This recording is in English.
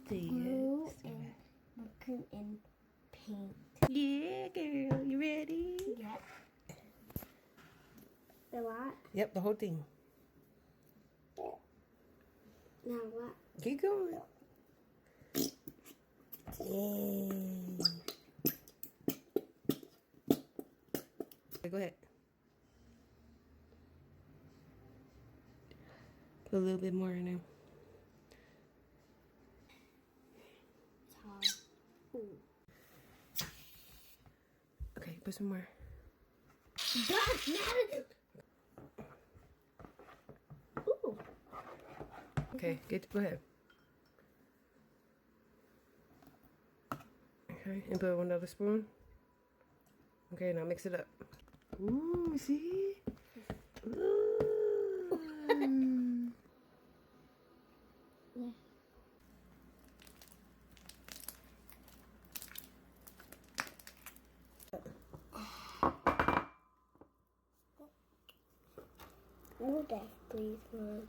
blue and blue and pink. Yeah, girl. You ready? Yep. The what? Yep, the whole thing. Now what? Keep going. Yay. Okay, go ahead. Put a little bit more in there. It's hard. Ooh. Okay, put some more. Ooh. Okay, go ahead. Okay, and put another spoon. Okay, now mix it up. Ooh, see? Ooh. Yeah. Hold that, please, Mom.